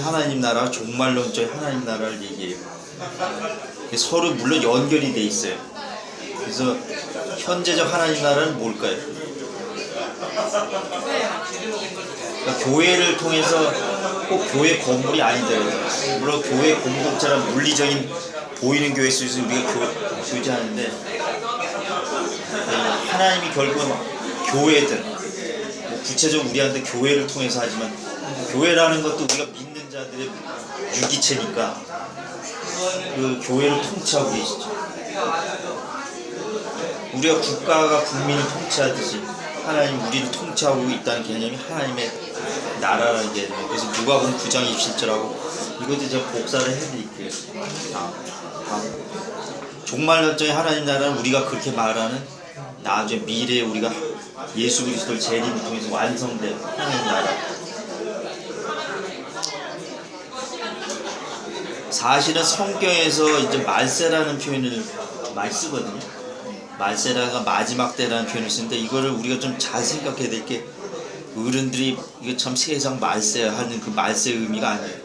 하나님 나라, 종말론적 하나님 나라를 얘기해요. 서로 물론 연결이 돼 있어요. 그래서 현재적 하나님 나라는 뭘까요? 그러니까 교회를 통해서 꼭 교회 건물이 아니더라고요. 물론 교회 공동체란 물리적인 보이는 교회 속에서 우리가 교제하는데 하나님이 결국은 교회들, 구체적으로 우리한테 교회를 통해서 하지만 교회라는 것도 우리가 믿는 자들의 유기체니까 그 교회를 통치하고 계시죠. 우리가 국가가 국민을 통치하듯이 하나님 우리를 통치하고 있다는 개념이 하나님의 나라라는 개념이에요. 그래서 누가복음 9장 27절하고 이것도 제가 복사를 해드릴게요. 종말론적인 하나님 나라는 우리가 그렇게 말하는 나중에 미래에 우리가 예수 그리스도를 재림을 통해서 완성된 하나님 나라. 사실은 성경에서 이제 말세라는 표현을 많이 쓰거든요. 말세라가 마지막 때라는 표현을 쓰는데 이거를 우리가 좀 잘 생각해야 될 게 어른들이 이거 참 세상 말세 하는 그 말세의 의미가 아니에요.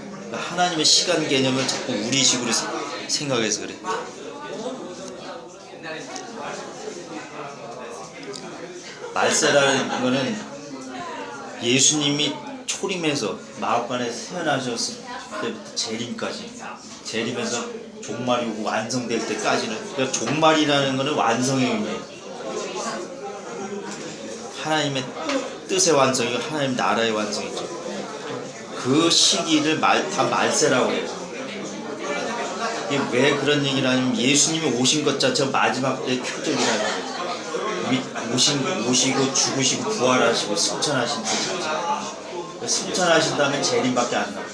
그러니까 하나님의 시간 개념을 자꾸 우리식으로 생각해서 그래. 말세라는 거는 예수님이 초림해서 마음간에 태어나셨을 때부터 재림에서 종말이 오고 완성될 때까지는, 그러니까 종말이라는 거는 완성의 의미예요. 하나님의 뜻의 완성이고 하나님 나라의 완성이죠. 그 시기를 다 말세라고 해요. 이게 왜 그런 얘기를 하냐면 예수님이 오신 것 자체가 마지막 때의 표적이라는 거예요. 오시고 죽으시고 부활하시고 승천하신 그 승천하신 다음에 재림밖에 안 나와요.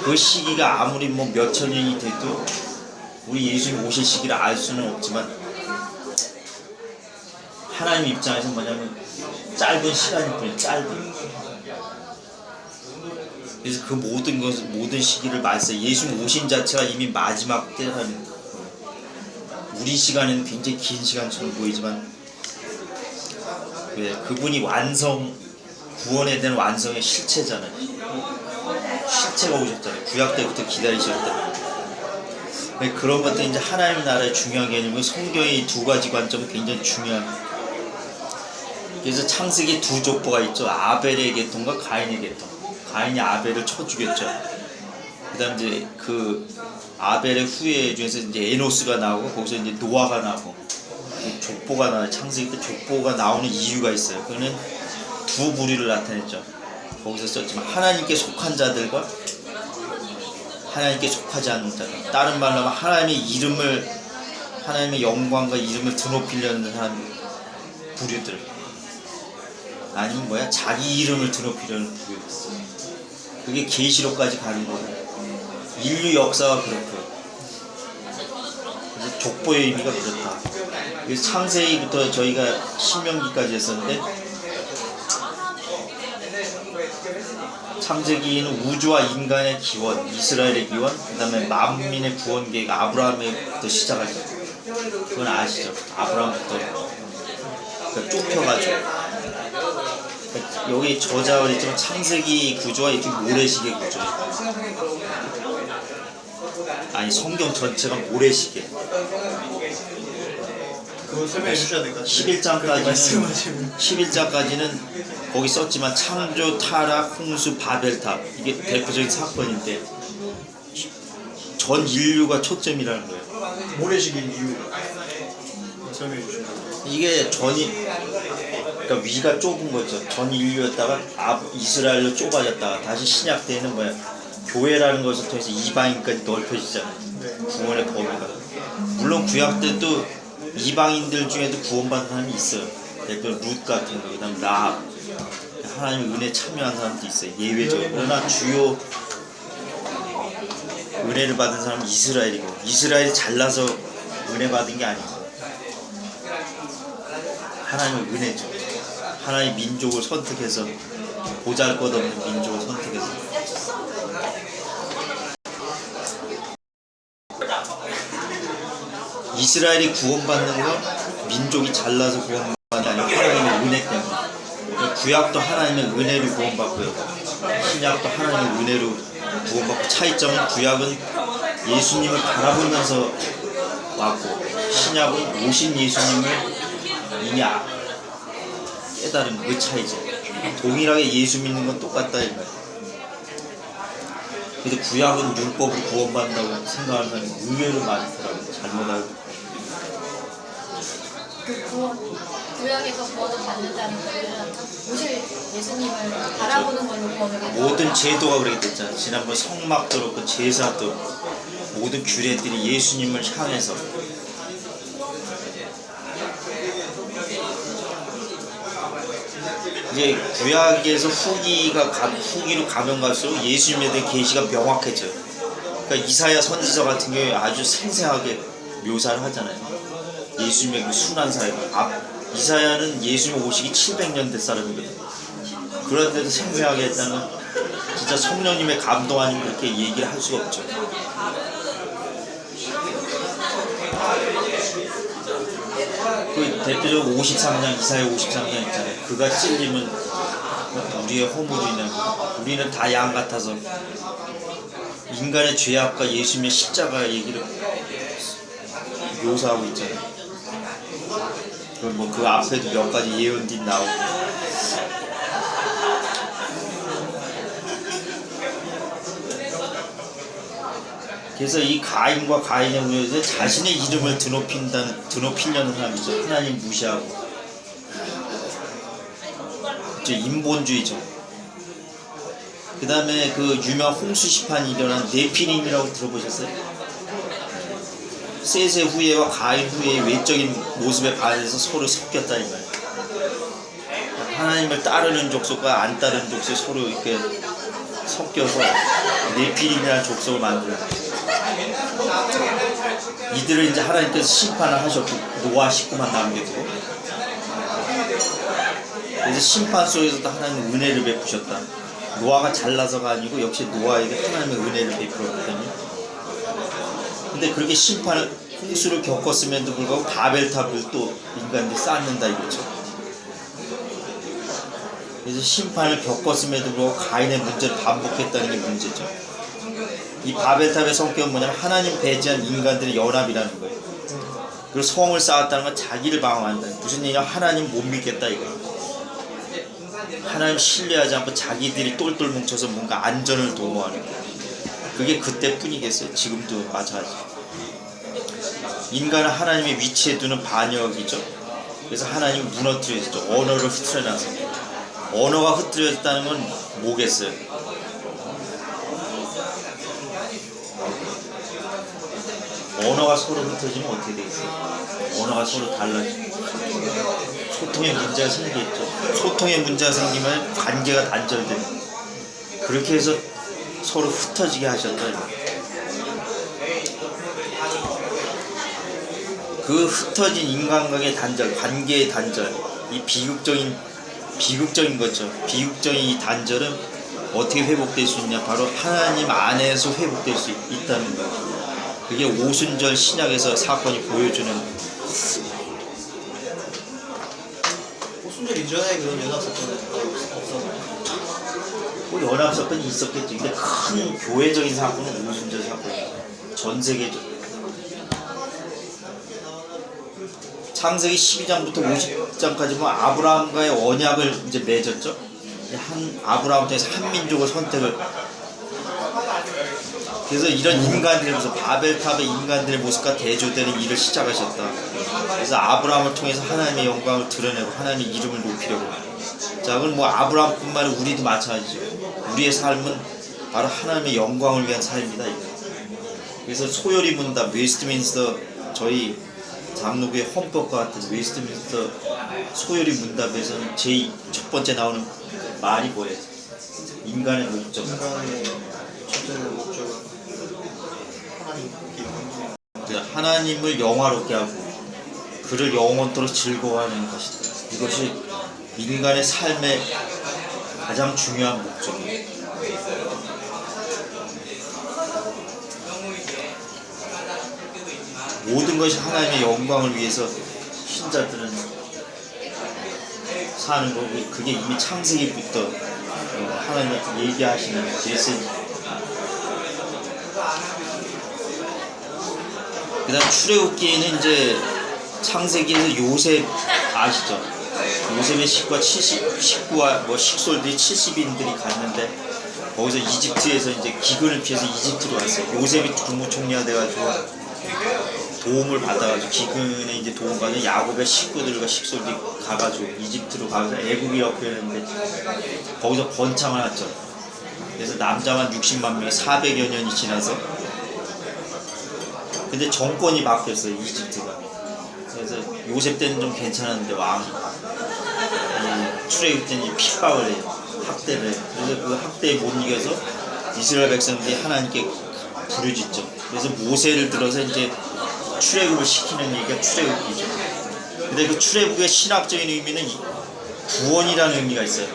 그 시기가 아무리 뭐 몇천 년이 돼도 우리 예수님 오실 시기를 알 수는 없지만 하나님 입장에서 뭐냐면 짧은 시간일 뿐이에요. 짧은. 그래서 그 모든 시기를 말세, 예수님 오신 자체가 이미 마지막 때라는 거예요. 우리 시간에는 굉장히 긴 시간처럼 보이지만 왜 그분이 구원에 대한 완성의 실체잖아요. 실체가 오셨잖아요. 구약 때부터 기다리셨다. 그런 것들 이제 하나님 나라의 중요한 개념이고 성경의 이 두 가지 관점은 굉장히 중요한. 그래서 창세기 두 족보가 있죠. 아벨의 계통과 가인의 계통. 가인이 아벨을 쳐 죽였죠. 그다음 이제 그 아벨의 후예 중에서 이제 에노스가 나오고 거기서 이제 노아가 나오고 족보가 나와요. 창세기 때 족보가 나오는 이유가 있어요. 그거는 두 부류를 나타냈죠. 거기서 썼지만 하나님께 속한 자들과 하나님께 속하지 않는 자들. 다른 말로 하면 하나님의 영광과 이름을 드높이려는 사람 부류들. 아니면 자기 이름을 드높이려는 부류들. 그게 계시록까지 가는 거예요. 인류 역사가 그렇고요. 그래서 족보의 의미가 그렇다. 그래서 창세기부터 저희가 신명기까지 했었는데 창세기는 우주와 인간의 기원, 이스라엘의 기원, 그 다음에 만민의 구원 계획, 아브라함부터 시작하죠. 그건 아시죠? 아브라함부터 그러니까 좁혀가지고 여기 저자가 있지만 창세기 구조와 이렇게 모래시계 구조예요. 아니 성경 전체가 모래시계. 그거 설명해 주셔야 될 것 같아요. 11장까지는 거기 썼지만 창조, 타락, 홍수, 바벨탑 이게 대표적인 사건인데 전 인류가 초점이라는 거예요. 모래시계인 이유 설명해 주셔야 돼요. 이게 그러니까 위가 좁은 거죠. 전 인류였다가 이스라엘로 좁아졌다가 다시 신약 때는 교회라는 것을 통해서 이방인까지 넓혀지잖아요. 구원의 범위가. 물론 구약 때도 이방인들 중에도 구원받은 사람이 있어요. 룻 같은 거, 그 다음 라합, 하나님의 은혜에 참여한 사람도 있어요. 예외적으로. 그러나 주요 은혜를 받은 사람은 이스라엘이고, 이스라엘이 잘나서 은혜 받은 게 아니고 하나님의 은혜죠. 하나님의 민족을 선택해서, 보잘것없는 민족을 선택해서. 이스라엘이 구원받는 건 민족이 잘나서 구원받는 게 아니라 하나님의 은혜 때문에. 구약도 하나님의 은혜로 구원받고요. 신약도 하나님의 은혜로 구원받고, 차이점은 구약은 예수님을 바라보면서 왔고, 신약은 오신 예수님을 이미 깨달은 그 차이죠. 동일하게 예수 믿는 건 똑같다 이 말이에요. 근데 구약은 율법으로 구원받는다고 생각하는 사람이 의외로 많더라고요. 잘못 알고. 구약에서 구원을 받는다는 것은 오실 예수님을 바라보는 걸로 구원을 받는 모든 제도가 그렇게 됐잖아요. 지난번 성막도 그렇고 제사도 모든 규례들이 예수님을 향해서. 이제 구약에서 후기로 가면 갈수록 예수님에 대한 계시가 명확해져요. 그러니까 이사야 선지자 같은 경우에 아주 생생하게 묘사를 하잖아요. 예수님의 그 순한 사역. 이사야는 예수님 오시기 700년 된 사람이거든요. 그런데도 생생하게 했다는, 진짜 성령님의 감동 아니면 그렇게 얘기를 할 수가 없죠. 그 대표적으로 53장, 이사야 53장 있잖아요. 그가 찔림은 우리의 허물로 인하고, 우리는 다 양 같아서, 인간의 죄악과 예수님의 십자가 얘기를 묘사하고 있잖아요. 그 앞에도 몇 가지 예언들이 나오고. 그래서 이 가인과 가인의 문제에서 자신의 이름을 드높이려는 사람이죠. 하나님 무시하고. 인본주의죠. 그 다음에 그 유명 홍수 시판이 일어난 네피림이라고 들어보셨어요? 셋의 후예와 가인 후예의 외적인 모습에 반해서 서로 섞였다 이 말이에요. 하나님을 따르는 족속과 안 따르는 족속이 서로 이렇게 섞여서 네피림이라는 족속을 만들어요. 이들을 이제 하나님께서 심판을 하셨고, 노아 식구만 남겨두고. 그래서 심판 속에서도 하나님은 은혜를 베푸셨다. 노아가 잘나서가 아니고 역시 노아에게 하나님의 은혜를 베풀었거든요. 근데 그렇게 홍수를 겪었음에도 불구하고 바벨탑을 또 인간들이 쌓는다 이거죠. 그래서 심판을 겪었음에도 불구하고 가인의 문제를 반복했다는 게 문제죠. 이 바벨탑의 성격은 뭐냐면 하나님 배제한 인간들의 연합이라는 거예요. 그리고 성을 쌓았다는 건 자기를 방어한다. 무슨 얘기냐? 하나님 못 믿겠다 이거예요. 하나님 신뢰하지 않고 자기들이 똘똘 뭉쳐서 뭔가 안전을 도모하는 거예요. 그게 그때뿐이겠어요. 지금도 마찬가지. 인간은 하나님의 위치에 두는 반역이죠. 그래서 하나님이 무너뜨려졌죠. 언어를 흐트려놔서. 언어가 흐트려졌다는 건 뭐겠어요? 언어가 서로 흩어지면 어떻게 되겠어요? 언어가 서로 달라지고 소통의 문제가 생기겠죠. 소통의 문제가 생기면 관계가 단절되는, 그렇게 해서 서로 흩어지게 하셨다. 그 흩어진 인간관계의 단절, 관계의 단절, 이 비극적인 거죠. 비극적인 이 단절은 어떻게 회복될 수 있냐? 바로 하나님 안에서 회복될 수 있다는 거예요. 그게 오순절 신약에서 사건이 보여주는. 오순절 이전에 그런 연합사건은 없었나요? 뭐 연합사건이 있었겠지. 근데 큰 교회적인 사건은 오순절 사건이에요. 전 세계적. 창세기 12장부터 50장까지 보면 아브라함과의 언약을 이제 맺었죠. 아브라함 통해서 한 민족을 선택을. 그래서 이런 인간들의 모습, 바벨탑의 인간들의 모습과 대조되는 일을 시작하셨다. 그래서 아브라함을 통해서 하나님의 영광을 드러내고 하나님의 이름을 높이려고. 자, 그럼 뭐 아브라함뿐만 아니라 우리도 마찬가지죠. 우리의 삶은 바로 하나님의 영광을 위한 삶이다 이거. 그래서 소요리 문답, 웨스트민스터, 저희 장로교의 헌법과 같은 웨스트민스터 소요리 문답에서는 제일 첫 번째 나오는 말이 뭐예요? 인간의 목적. 인간의 첫째는 목적은 하나님을 영화롭게 하고 그를 영원토록 즐거워하는 것이다. 이것이 인간의 삶의 가장 중요한 목적이에요. 모든 것이 하나님의 영광을 위해서 신자들은 사는 거고, 그게 이미 창세기부터 하나님 얘기하시는 메시지. 그 다음 출애굽기에는 이제 창세기에서 요셉 아시죠? 요셉의 식구와 뭐 식솔들이 70인들이 갔는데 거기서 이집트에서 이제 기근을 피해서 이집트로 왔어요. 요셉이 국무총리가 돼가지고 도움을 받아가지고 기근에 이제 도움 받은 야곱의 식구들과 식솔들이 가가지고 이집트로 가서 애국이라고 표현했는데 거기서 번창을 했죠. 그래서 남자만 60만 명이 400여 년이 지나서 근데 정권이 바뀌었어요, 이집트가. 그래서 요셉 때는 좀 괜찮았는데 왕이 출애굽 때는 핍박을 해요. 학대를 해요. 그래서 그 학대에 못 이겨서 이스라엘 백성들이 하나님께 부르짖죠. 그래서 모세를 들어서 이제 출애굽을 시키는 얘기가 출애굽기죠. 근데 그 출애굽의 신학적인 의미는 구원이라는 의미가 있어요.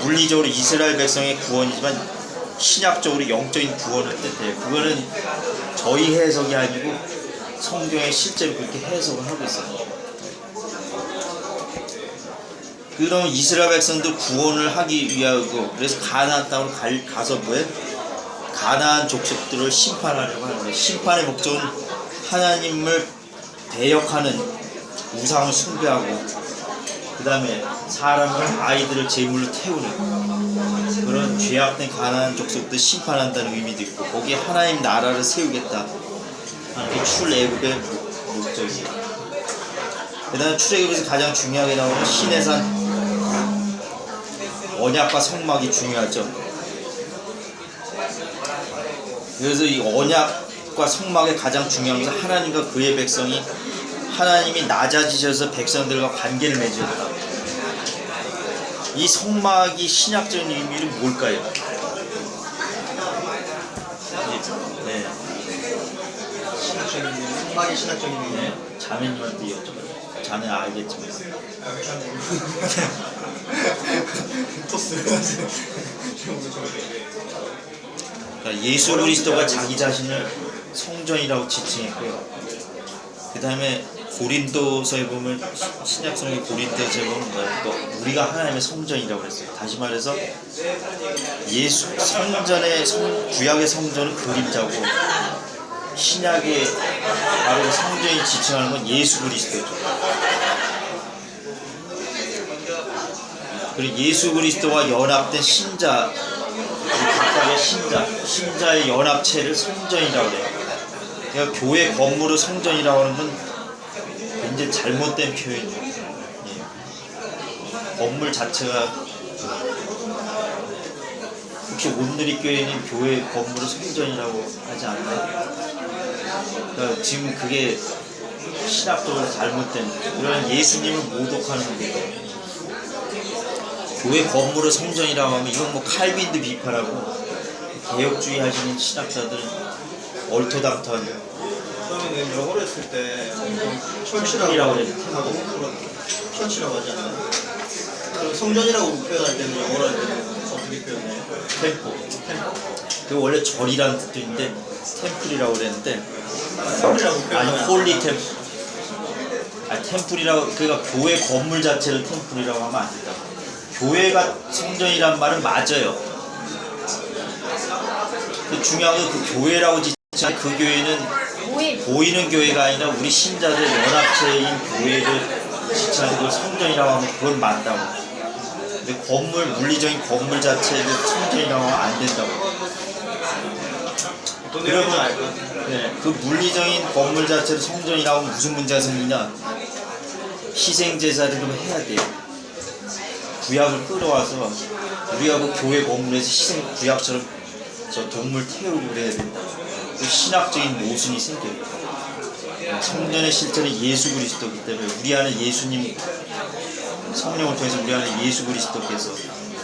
물리적으로 이스라엘 백성의 구원이지만 신약적으로 영적인 구원을 뜻해요. 그거는 저희 해석이 아니고 성경에 실제로 그렇게 해석을 하고 있어요. 그럼 이스라엘 백성들 구원을 하기 위하고 그래서 가나안 땅으로 가서 뭐해? 가나안 족속들을 심판하려고 하는 거예요. 심판의 목적은 하나님을 대역하는 우상을 숭배하고 그 다음에 사람을 아이들을 제물로 태우는 그런 죄악된 가나안 족속들 심판한다는 의미도 있고 거기에 하나님 나라를 세우겠다 하는 게 출애굽의 목적이에요. 그 다음에 출애굽에서 가장 중요하게 나오는 시내산 언약과 성막이 중요하죠. 그래서 이 언약과 성막의 가장 중요한 것은 하나님과 그의 백성이 하나님이 낮아지셔서 백성들과 관계를 맺었다. 이 성막이 신약적인 의미는 뭘까요? 네. 신학적인 의미, 성막의 신학적인 의미. 네. 자매님한테 여쭤봐요. 자네 알겠지만. 토스. 그러니까 예수 그리스도가 자기 자신을 성전이라고 지칭했고요. 그 다음에 고린도서에 보면 신약성의 고린도서에 보면 또 우리가 하나님의 성전이라고 그랬어요. 다시 말해서 예수 성전의 구약의 성전은 그림자고 신약의 바로 성전이 지칭하는 건 예수 그리스도죠. 그리고 예수 그리스도와 연합된 신자 각각의 신자의 연합체를 성전이라고 해요. 그러니까 교회 건물을 성전이라고 하는 건 굉장히 잘못된 표현이에요. 예. 건물 자체가 혹시 온누리 교회는 교회 건물을 성전이라고 하지 않나요? 그러니까 지금 그게 신학적으로 잘못된 그런 예수님을 모독하는 거예요. 교회 건물을 성전이라고 하면 이건 뭐 칼빈도 비판하고 개혁주의 하시는 신학자들은 얼토당토한 그러면 영어로 했을 때 철치라고 해요. 철치라고 하지 않나요? 그럼 성전이라고 표현할 때는 영어로 할 때는 어떻게 표현해요? 템포. 그 원래 절이라는 뜻도 있는데 템플이라고 그랬는데 템플이라고 아니 표현하면 홀리 템플. 아니 템플이라고 그러니까 교회 건물 자체를 템플이라고 하면 안 된다. 교회가 성전이란 말은 맞아요. 그 중요한 건 그 교회라고 지칭하는 그 교회는 보이는 교회가 아니라 우리 신자들 연합체인 교회를 지칭하는 걸 성전이라고 하면 그건 맞다고. 근데 물리적인 건물 자체를 성전이라고 하면 안 된다고. 그러면 네, 그 물리적인 건물 자체를 성전이라고 하면 무슨 문제가 생기냐? 희생제사를 좀 해야 돼요. 구약을 끌어와서 우리하고 교회 건물에서 구약처럼 저 동물 태우고 그래야 된다. 그 신학적인 모순이 생겨요. 성전의 실제는 예수 그리스도이기 때문에 우리 안에 예수님 성령을 통해서 우리 안에 예수 그리스도께서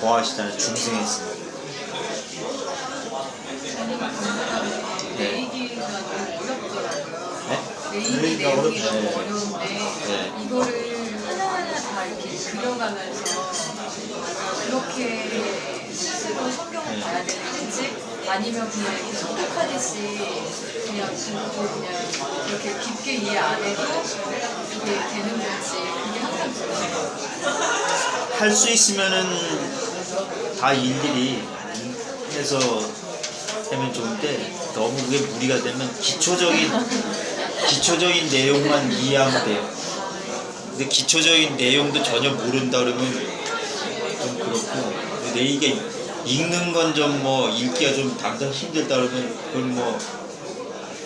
거하시잖아요. 중생했습니다. 내용이 너무 네. 어려운데 네. 이거를 하나하나 다 이렇게 그려가면서 그렇게 스스로 성경을 봐야 되는 건지 아니면 그냥 이렇게 소독하듯이 그냥 듣고 그냥 이렇게 깊게 이해 안 해도 이게 되는 건지 그게 항상 궁금해요. 할 수 있으면은 다 일일이 해서 하면 좋은데 너무 그게 무리가 되면 기초적인 내용만 이해하면 돼요. 근데 기초적인 내용도 전혀 모른다 그러면 좀 그렇고, 근데 이게 읽는 건 좀 뭐 읽기가 좀 당장 힘들다 그러면 그건 뭐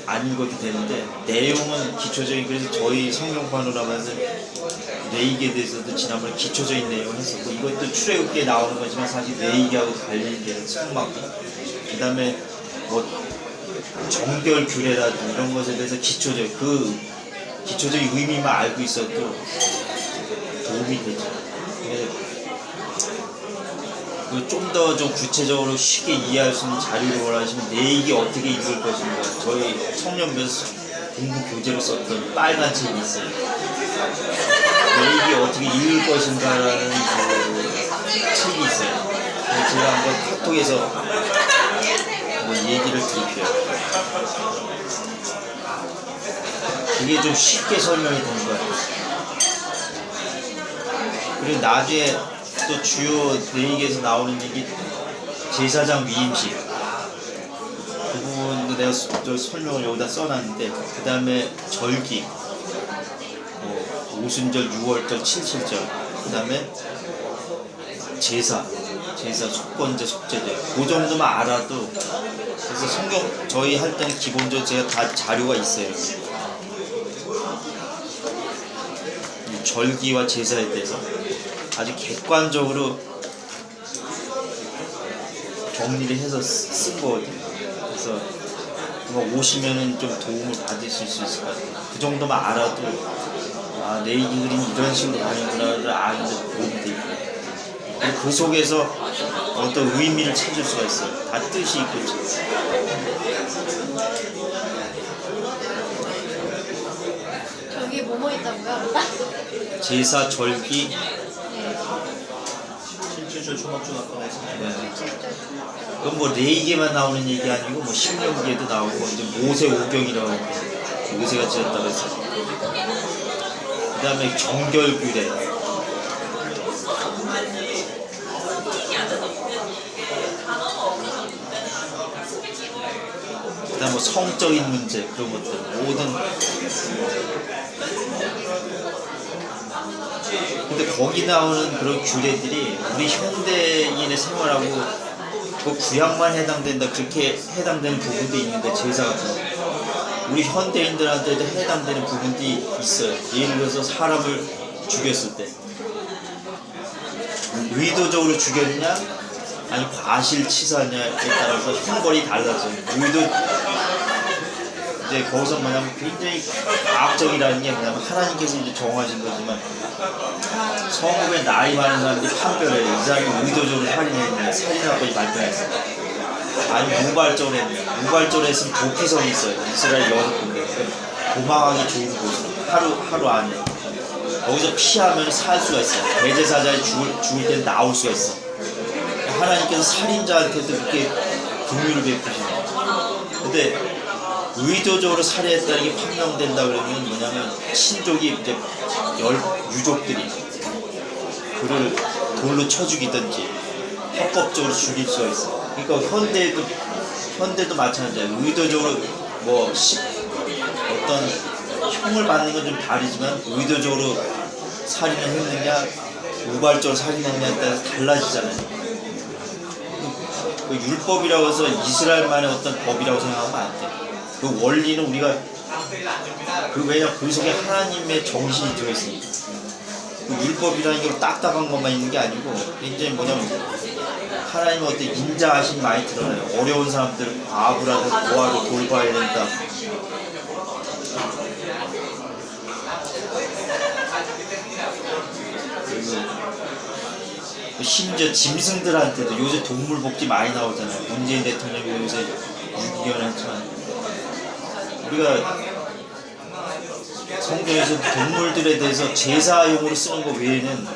안 읽어도 되는데, 내용은 기초적인, 그래서 저희 성경판으로하면서 뇌이기에 대해서도 지난번에 기초적인 내용을 했었고, 이것도 출애굽기에 나오는 거지만 사실 뇌이기하고 관련된 성막기, 그 다음에 뭐 정결 규례라든지 이런 것에 대해서 기초적인 의미만 알고 있어도 도움이 되죠. 좀 더 좀 구체적으로 쉽게 이해할 수 있는 자료를 원하시면 뇌이기 어떻게 읽을 것인가, 저희 청년부에서 공부 교재로 썼던 빨간 책이 있어요. 뇌이기 어떻게 읽을 것인가라는 그 책이 있어요. 제가 한번 카톡에서 한번 얘기를 드릴게요. 그게 좀 쉽게 설명이 되는 것 같아요. 그리고 나중에 또 주요 뇌이기에서 나오는 얘기, 제사장 위임식, 그 부분도 내가 설명을 여기다 써놨는데, 그 다음에 절기, 뭐 오순절, 6월절, 7.7절, 그 다음에 제사, 속건제, 속죄제, 그 정도만 알아도, 그래서 성경 저희 할 때는 기본적으로 제가 다 자료가 있어요. 절기와 제사에 대해서 아주 객관적으로 정리를 해서 쓴 거거든요. 그래서 오시면은 좀 도움을 받으실 수 있을 것 같아요. 그 정도만 알아도, 아, 뇌이기 그림이 이런 식으로 가는구나를 아는데 도움이 되고, 그리고 그 속에서 어떤 의미를 찾을 수가 있어요. 다 뜻이 있고. 저기 뭐뭐 있다고요? 제사, 절기, 실질적 초막주 아까 말씀하신 그건 뭐 뇌이기에만 나오는 얘기 아니고 뭐 신명기에도 나오고, 이제 모세 오경이라고 하는데 모세가 지었다고 해서, 그 다음에 정결규례, 그 다음 뭐 성적인 문제, 그런 것들 모든. 근데 거기 나오는 그런 규례들이 우리 현대인의 생활하고 그 구약만 해당된다, 그렇게 해당되는 부분도 있는데, 제사 같은 거 우리 현대인들한테도 해당되는 부분이 있어요. 예를 들어서 사람을 죽였을 때 의도적으로 죽였냐 아니 과실치사냐에 따라서 형벌이 달라져요. 이제 거기서 뭐냐면 굉장히 과학적이라는 게 뭐냐면, 하나님께서 이제 정하신 거지만 성읍에 나이 많은 사람들이 판별해요. 이 사람이 의도적으로 살인했냐, 살인하고 발표했어, 아니 무발적으로 했냐. 무발적으로 했으면 도피성이 있어요. 이스라엘 6군데 도망하기 좋은 곳으로 하루 안에 거기서 피하면 살 수가 있어요. 대제사장이 죽을 때 나올 수가 있어. 하나님께서 살인자한테도 그렇게 긍휼을 베푸시는. 근데 의도적으로 살해했다는 게 판명된다 그러면 뭐냐면, 친족이 이제 유족들이 그를 돌로 쳐 죽이든지 합법적으로 죽일 수가 있어. 그러니까 현대도 마찬가지야. 의도적으로 뭐 어떤 형을 받는 건 좀 다르지만, 의도적으로 살인을 했느냐 무발적으로 살인했느냐에 따라서 달라지잖아요. 그 율법이라고 해서 이스라엘만의 어떤 법이라고 생각하면 안 돼. 그 원리는 우리가 왜냐 그 속에 하나님의 정신이 들어있으니까. 그 율법이라는 게 딱딱한 것만 있는 게 아니고, 굉장히 뭐냐면 하나님의 어떤 인자하심 많이 드러나요. 어려운 사람들, 과부라든 고아를 돌봐야 된다. 심지어 짐승들한테도, 요새 동물 복지 많이 나오잖아요. 문재인 대통령이 요새 유기견을 했지만, 우리가 성경에서 동물들에 대해서 제사용으로 쓰는 것 외에는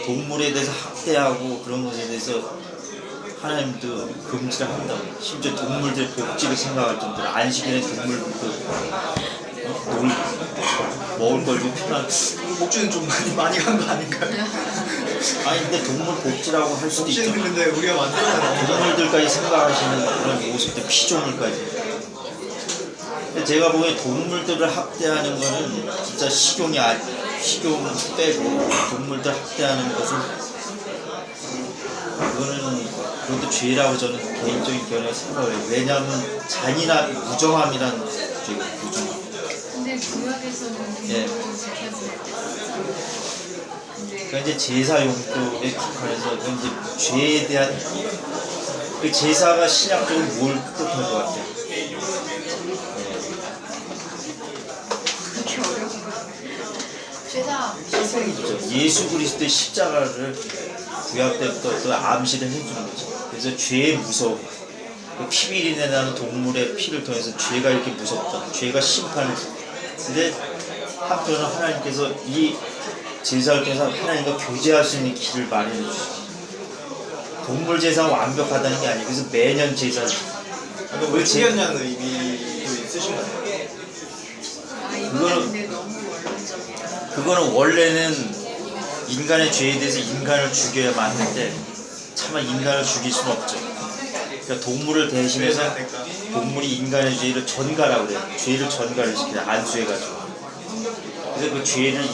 동물에 대해서 학대하고 그런 것에 대해서 하나님도 금지를 한다고. 심지어 동물들의 복지를 생각할 정도로 안식일에 동물들도 먹을 걸 좀 편한. 목줄은 좀 많이 간 거 아닌가요? 아니 근데 동물 복지라고 할 수도 있죠. 복지는 근데 우리가 만들어낸 동물들까지 생각하시는 그런 모습들, 피조물까지. 근데 제가 보기엔 동물들을 학대하는 거는 진짜 식용 빼고 동물들 학대하는 것은 그것도 죄라고 저는 개인적인 견해에 생각해요. 왜냐하면 잔인한 무정함이란 죄가 무정함. 근데 구약에서는 예. 동물을 지켜지는 때 근데 그러니까 이제 제사 용도에 국한해서 그건 이제 죄에 대한 그 제사가 신약적으로 뭘 뜻할 것 같아요. 그렇게 어려운 거 죄사. 그렇죠. 예수 그리스도의 십자가를 구약 때부터 또 암시를 해주는 거죠. 그래서 죄의 무서움, 그 피비린내 나는 동물의 피를 통해서 죄가 이렇게 무섭다. 죄가 심판을. 근데 한편으로 하나님께서 이 제사를 통해서 하나님과 교제할 수 있는 길을 마련해 주시죠. 동물 제사가 완벽하다는 게 아니에요. 그래서 매년 제사. 그러니까 왜 죽였냐는 의미도 있으신 거예요. 이거는 근데 너무 원론적이라 그거는 원래는 인간의 죄에 대해서 인간을 죽여야만 하는데 차마 인간을 죽일 수는 없죠. 그러니까 동물을 대신해서 동물이 인간의 죄를 전가라고 그래요. 죄를 전가를 시켜요. 안수해가지고. 그래서 그 죄를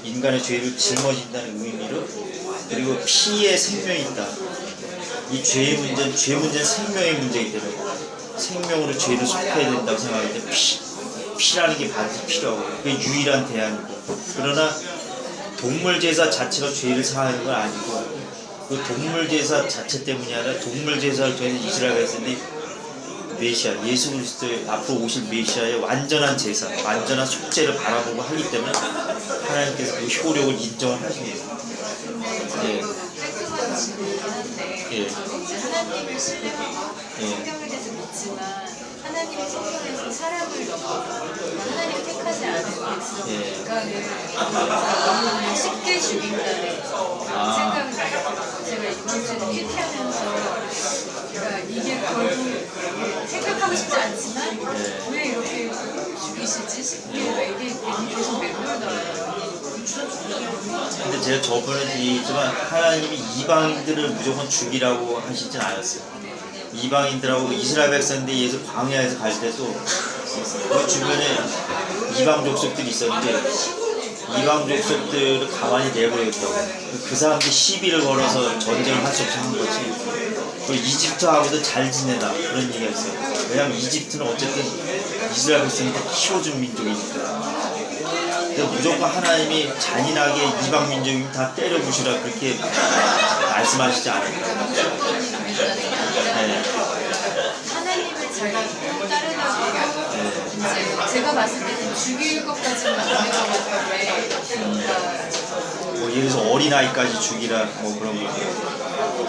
인간의 죄를 짊어진다는 의미로, 그리고 피에 생명이 있다. 이 죄의 문제는 생명의 문제이기 때문에 생명으로 죄를 속해야 된다고 생각할 때 피라는 게 반드시 필요하고 그게 유일한 대안이고, 그러나 동물 제사 자체가 죄를 사하는 건 아니고 그 동물 제사 자체 때문이 아니라 동물 제사를 통해서 이스라엘 백성들이 메시아, 예수 그리스도의 앞으로 오실 메시아의 완전한 제사, 완전한 속죄를 바라보고 하기 때문에 하나님께서 그 효력을 인정을 하십니다. 근데 깔끔한 질문이긴 한데 예. 저는 이제 하나님을 신뢰하고 예. 성경에 대해서 믿지만 하나님이 성경에서 사람을 너무 하나님이 택하지 않은 예. 인간을 너무 그냥 쉽게 죽인다는 생각이 많이 들어요. 제가 이번 주에 큐티하면서 그러니까 이게 결국 생각하고 싶지 않지만 왜 이렇게 죽이시지 싶게 왜 이게 계속 맴돌더라고요. 근데 제가 저번에도 얘기했지만 하나님이 이방인들을 무조건 죽이라고 하시진 않았어요. 이방인들하고 이스라엘 백성들이 예수 광야에서 갈 때도 그 주변에 이방 족속들이 있었는데 이방 족속들을 가만히 내버렸다고. 그 사람들이 시비를 걸어서 전쟁을 할 수 없이 한 거지. 그리고 이집트하고도 잘 지내다 그런 얘기가 있어요. 왜냐하면 이집트는 어쨌든 이스라엘 백성이 다 키워준 민족이니까. 근데 무조건 하나님이 잔인하게 이방 민족이 다 때려 부시라 그렇게 말씀하시지 않아요. 네. 하나님을 잘 따르다 보면 이제 제가 봤을 때는 죽일 것까지는 아닌 것 같은데 그러니까 뭐 예를 들어서 어린아이까지 죽이라 뭐 그런 거,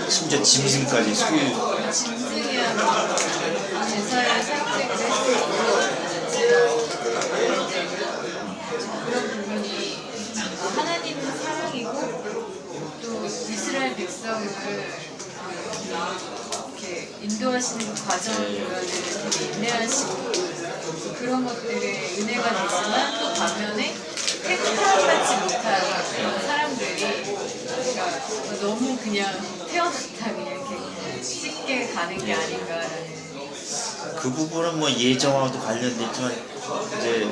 심지어 짐승까지 소유. 짐승이야 제사에 사용되기도 했고 그런 부분이 하나님은 사랑이고 또 이스라엘 백성을 이렇게 인도하시는 과정을 보여야 되게 인내하시고 그런 것들에 은혜가 되지만 또 반면에 택함받지 못한 그런 사람들이 그러니까 너무 그냥 태어났다 그냥 이렇게 쉽게 가는 게 아닌가라는. 그 부분은 뭐 예정하고도 관련돼 있지만 이제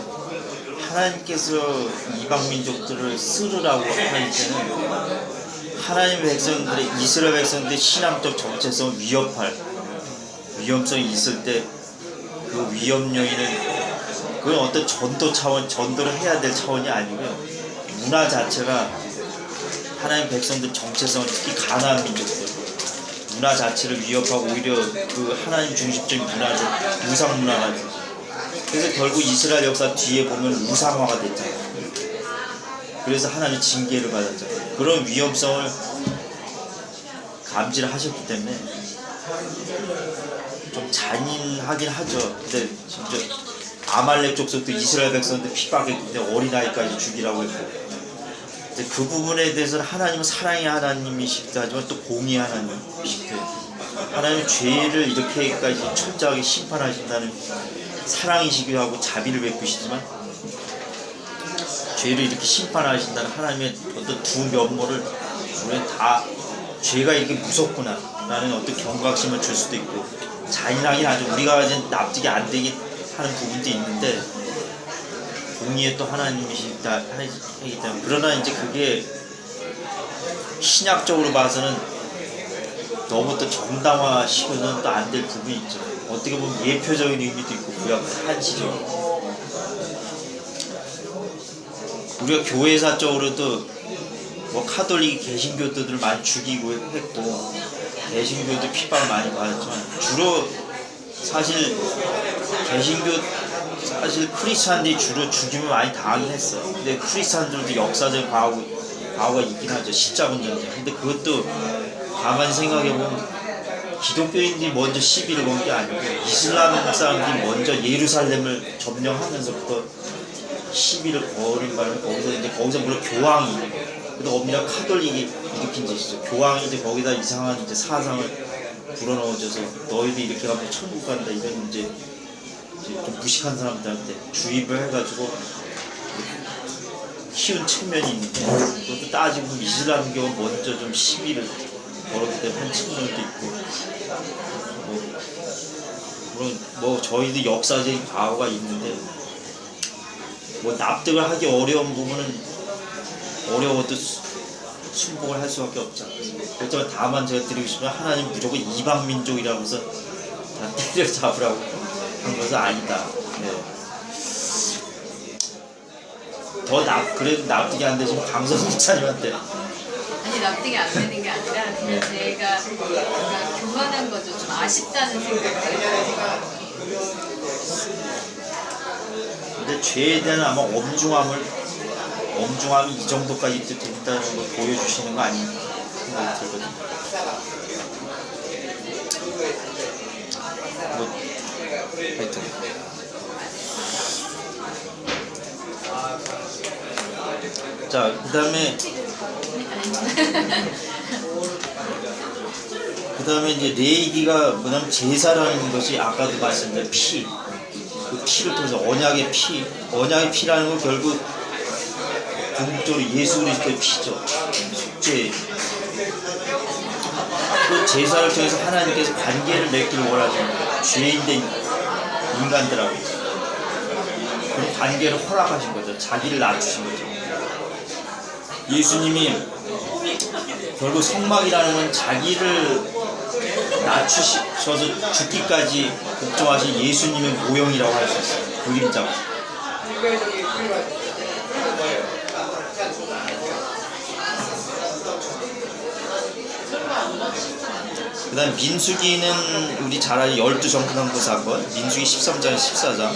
하나님께서 이방 민족들을 쓰르라고 할 때는 하나님의 백성들의 이스라엘 백성들의 신앙적 정체성을 위협할 위험성이 있을 때 그 위험 요인은 그건 어떤 전도를 해야 될 차원이 아니고요. 문화 자체가 하나님 백성들 정체성을 특히 가나안 민족들 문화 자체를 위협하고 오히려 그 하나님 중심적인 문화들 우상 문화가 되죠. 그래서 결국 이스라엘 역사 뒤에 보면 우상화가 됐잖아요. 그래서 하나님의 징계를 받았잖아요. 그런 위험성을 감지를 하셨기 때문에 좀 잔인하긴 하죠. 근데 진짜 아말렉 족속도 이스라엘 백성들 핍박했기 때문에 어린아이까지 죽이라고 했고, 근데 그 부분에 대해서는 하나님은 사랑의 하나님이시기도 하지만 또 공의의 하나님이시기도 해요. 하나님은 죄를 이렇게까지 철저하게 심판하신다는 사랑이시기도 하고 자비를 베푸시지만 죄를 이렇게 심판하신다는 하나님의 어떤 두 면모를 우리는 다 죄가 이렇게 무섭구나 라는 어떤 경각심을 줄 수도 있고, 잔인하긴 하죠. 우리가 이제 납득이 안 되게 하는 부분도 있는데 공의에 또 하나님이시다 하기 때문에. 그러나 이제 그게 신약적으로 봐서는 너무 또 정당화시켜서는 또 안 될 부분이 있죠. 어떻게 보면 예표적인 의미도 있고 구약 한시적. 우리가 교회사적으로도 뭐 카톨릭 개신교도들을 많이 죽이고 했고 개신교도 핍박을 많이 받았지만, 주로 사실 개신교 사실 크리스찬들이 주로 죽임을 많이 당하긴 했어. 근데 크리스찬들도 역사적 과거가 있긴 하죠. 십자군 전쟁. 근데 그것도 가만히 생각해보면 기독교인들이 먼저 시비를 건 게 아니고 이슬람 사람들이 먼저 예루살렘을 점령하면서부터 시비를 거는 바람에 거기서 물론 교황이, 그래도 엄밀한 카톨릭이 일으킨 짓이죠. 교황이 이제 거기다 이상한 이제 사상을 불어넣어줘서 너희들 이렇게 가면 천국 간다 이런 이제 좀 무식한 사람들한테 주입을 해가지고 키운 측면이 있는데, 그것도 따지고 보면 이슬람교가 먼저 좀 시비를 걸었기 때문에 한 측면도 있고, 물론 뭐 저희도 역사적인 과거가 있는데 뭐 납득을 하기 어려운 부분은 어려워도 순복을 할 수밖에 없지 않습니까? 그렇지만 다만 제가 드리고 싶은 건, 하나님 무조건 이방민족이라고 해서 다 때려잡으라고 한 것은 아니다. 네. 그래도 납득이 안 되시면 강선 목사님한테. 아니, 납득이 안 되는 게 아니라 그냥 제가 뭔가 교만한 거죠. 좀 아쉽다는 생각을. 근데 죄에 대한 아마 엄중함이 이 정도까지 된다는 걸 보여주시는 거 아닌가 생각이 들거든요. 뭐 하여튼 자, 그 다음에 이제 레이기가 뭐냐면 제사라는 것이 아까도 말씀드린 그 피를 통해서 언약의 피라는 건 결국 궁극적으로 예수 그리스도의 피죠. 속죄. 그 제사를 통해서 하나님께서 관계를 맺기를 원하시는 죄인된 인간들하고 그런 관계를 허락하신 거죠. 자기를 낮추신 거죠. 예수님이 결국 성막이라는 건 자기를 낮추셔서 죽기까지 복종하신 예수님의 모형이라고 할 수 있어요. 그림자가. 그 다음 민수기는 우리 잘 아는 12정탐꾼 사건, 민수기 13장 14장.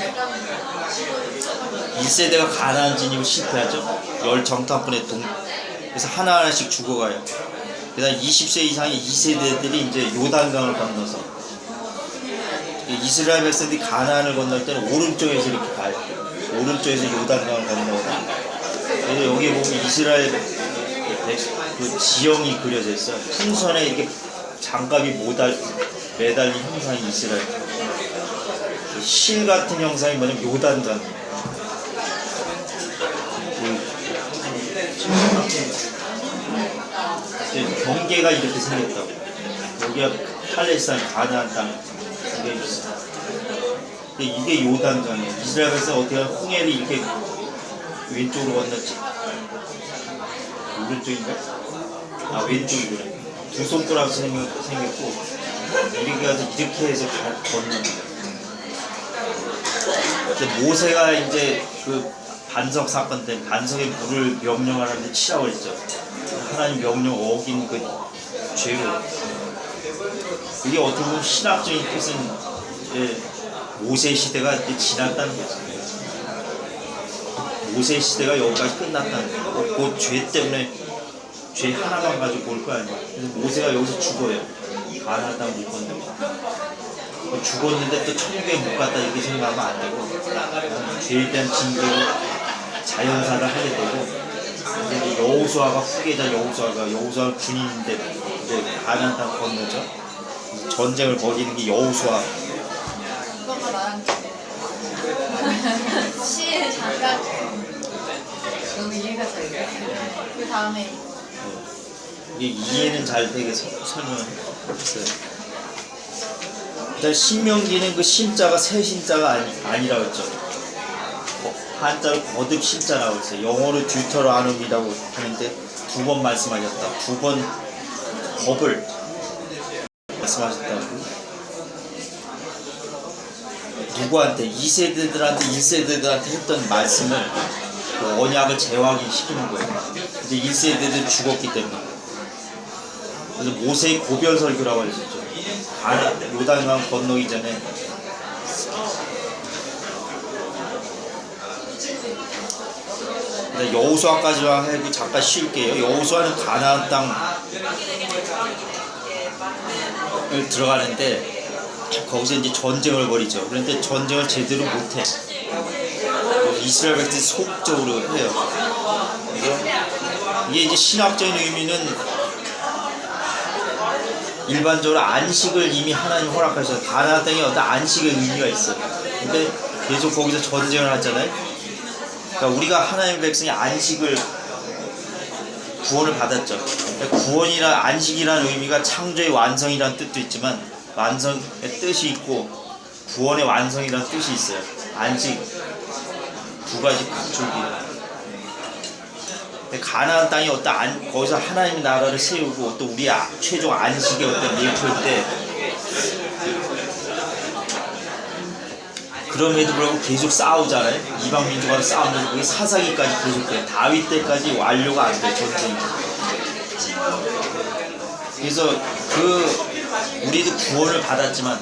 1세대가 가나안 진입을 실패하죠. 10정탐꾼의 그래서 하나하나씩 죽어가요. 그 다음 20세 이상의 2세대들이 이제 요단강을 건너서, 이스라엘 백성들이 가나안을 건널 때는 오른쪽에서 이렇게 가요. 오른쪽에서 요단강을 건너거든요. 그래서 여기 보면 이스라엘 그 지형이 그려져 있어요. 풍선에 이렇게 장갑이 매달린 형상이 이스라엘. 실 같은 형상이 뭐냐면 요단강이에요. 경계가 이렇게 생겼다고. 여기가 팔레스타인 가나안 땅 이게 있어. 이게 요단강이에요. 이스라엘 백성 어떻게 하면 홍해를 이렇게 왼쪽으로 건넜지? 오른쪽인가? 아, 왼쪽이구나. 두 손가락 생겼고 이렇게 가서 이렇게 해서 건너는 거예요. 모세가 이제 그 반석 사건 때문에 반석에 물을 명령하라는데 치라고 했죠. 하나님 명령 어긴 그 죄로. 이게 어떻게 보면 신학적인 뜻은 모세 시대가 이제 지났다는 거죠. 모세 시대가 여기까지 끝났다는 거예요. 그 죄 때문에 죄 하나만 가지고 올 거 아니에요. 그래서 모세가 여기서 죽어요. 가나안 땅을 못 건너고. 죽었는데 또 천국에 못 갔다 이렇게 생각하면 안 되고, 죄에 대한 징계로 자연사를 하게 되고, 이제 여호수아가 후계자 여호수아가 군인인데 이제 가나안 땅 건너죠. 전쟁을 벌이는 게 여호수아. 그거가 나랑 시의 장갑 너무 이해가 잘 돼. 그 다음에 이게 이해는 잘 되게 설명을 했어요. 일단 신명기는 그 신자가 새 신자가 아니라고 했죠. 한자로 거듭 신자라고 했어요. 영어로 듀터라눔이라고 하는데 두 번 말씀하셨다. 두 번 법을 말씀하셨다고. 누구한테? 2세대들한테 1세대들한테 했던 말씀을 그 언약을 재확인시키는 거예요. 근데 1세대들 죽었기 때문에. 그래서 모세의 고별 설교라고 했었죠. 요단강 건너기 전에 여호수아까지만 해도 잠깐 쉴게요. 여호수아는 가나안 땅을 들어가는데 거기서 이제 전쟁을 벌이죠. 그런데 전쟁을 제대로 못해. 이스라엘 백성이 소극적으로 해요. 그래서 이게 이제 신학적인 의미는 일반적으로 안식을 이미 하나님 허락하셔서 가나안 땅에 어떤 안식의 의미가 있어요. 근데 계속 거기서 전쟁을 하잖아요. 그러니까 우리가 하나님의 백성이 안식을 구원을 받았죠. 구원이란 안식이라는 의미가 창조의 완성이라는 뜻도 있지만 완성의 뜻이 있고 구원의 완성이라는 뜻이 있어요. 안식 두 가지 큰 줄기예요. 가나안 땅이 어떤 거기서 하나님의 나라를 세우고 또 우리 최종 안식의 어떤 예표인데 그럼에도 불구하고 계속 싸우잖아요. 이방 민족과 싸우면서 그게 사사기까지 계속돼요. 다윗 때까지 완료가 안 돼요. 전쟁이. 그래서 우리도 구원을 받았지만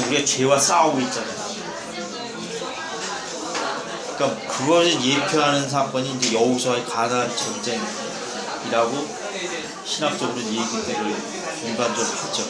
우리가 죄와 싸우고 있잖아요. 그러니까 그것을 예표하는 사건이 이제 여호수아의 가나안 전쟁이라고 신학적으로 얘기들을 일반적으로 하죠.